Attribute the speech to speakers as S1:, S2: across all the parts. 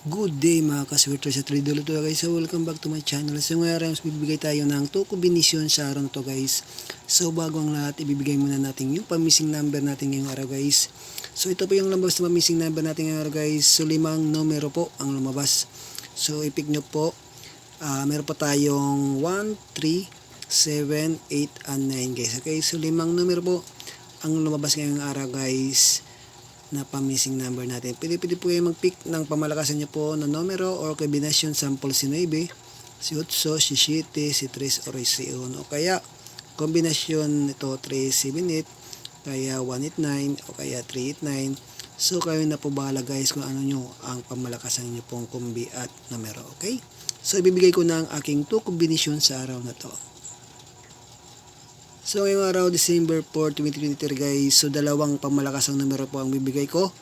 S1: Good day mga kaswerter sa Trade Dolo to guys. So welcome back to my channel. So ngayon bibigay tayo ng 2 combination sa araw to guys. So bago ang lahat, ibibigay muna natin yung pamissing number natin ngayong araw guys. So ito po yung lumabas na pamissing number natin ngayong araw guys. So 5 numero po ang lumabas. So i-pick nyo po. Meron pa tayong 1, 3, 7, 8, and 9 guys. Okay, so 5 numero po ang lumabas ngayong araw guys na pamissing number natin. Pwede po kayo mag-pick ng pamalakasan nyo po na numero or kombinasyon sample si 9, si 8, si 7, si 3 or si 1. O kaya kombinasyon nito 378, kaya 189 o kaya 389. So kayo na po bahala guys kung ano nyo ang pamalakasan nyo pong kombi at numero. Okay? So ibibigay ko na ang aking 2 kombinasyon sa araw na to. So ngayong araw, December 4, 2023 guys, so dalawang pamalakas ang numero po ang bibigay ko.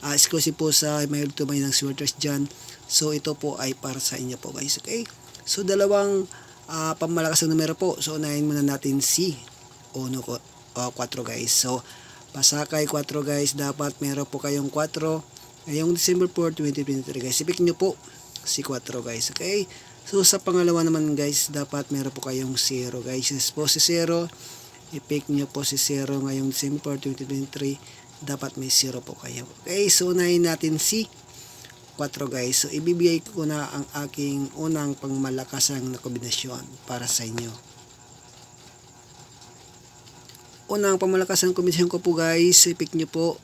S1: Exclusive po sa mahilig tumay ng swerters dyan. So ito po ay para sa inyo po guys, okay? So dalawang pamalakas ang numero po. So unahin muna natin si 4 guys. So pasakay 4 guys, dapat meron po kayong 4. Ngayong December 4, 2023 guys, i-pick nyo po si 4 guys, okay? So sa pangalawa naman guys, dapat meron po kayong 0 guys. Yes po si 0. I-pick nyo po si 0 ngayong December 2023. Dapat may 0 po kayo. Okay, so unahin natin si 4 guys. So ibibigay ko na ang aking unang pangmalakasang na kombinasyon para sa inyo. Unang pangmalakasang kombinasyon ko po guys, i-pick nyo po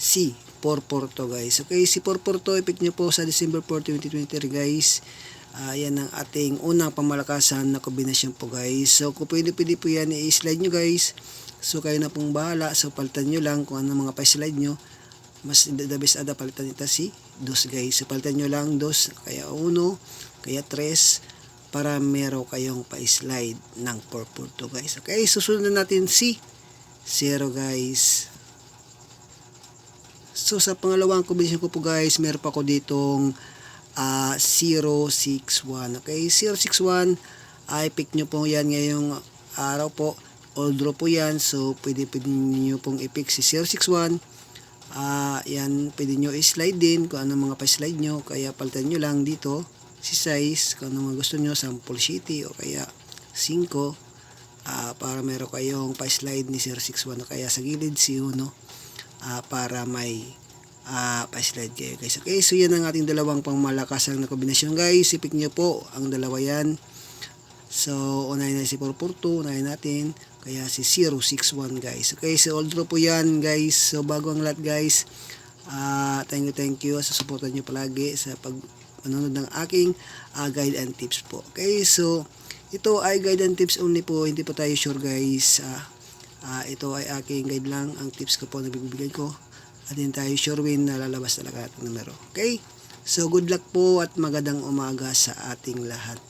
S1: si 442 guys. Okay, si 442 i-pick nyo po sa December 4, 2023 guys. Yan ang ating unang pamalakasan na kombinasyon po guys. So kung pwede po yan i-slide nyo guys. So kayo na pong bahala. So palitan nyo lang kung ano mga pa-slide nyo. Mas the best ada palitan ito si 2 guys. So palitan nyo lang 2, kaya 1, kaya 3 para meron kayong pa-slide ng 442 guys. Okay, susunod na natin si 0 guys. So sa pangalawang kombinasyon ko po guys, meron pa ko ditong 061. Okay, 061 ay pick nyo po yan ngayong araw po. All draw po yan. So pwede nyo pong i-pick si 061. Yan pwede nyo i-slide din kung ano mga pa-slide nyo. Kaya palitan nyo lang dito si size kung ano mga gusto nyo, sample city o kaya 5 para meron kayong pa-slide ni 061 o kaya sa gilid si 1 para may pa-slide kayo guys. Okay, so yan ang ating dalawang pangmalakasang na kombinasyon guys. I-pick nyo po ang dalawa yan. So unahin natin si 442, unahin natin kaya si 061 guys. Okay, so all draw po yan guys. So bago ang lahat guys, thank you sa supportan nyo palagi sa panonood ng aking guide and tips po. Okay, so ito ay guide and tips only po, hindi po tayo sure guys. Ito ay aking guide lang, ang tips ko po na bibigay ko. At din tayo sure win na lalabas talaga ang numero. Okay? So good luck po at magandang umaga sa ating lahat.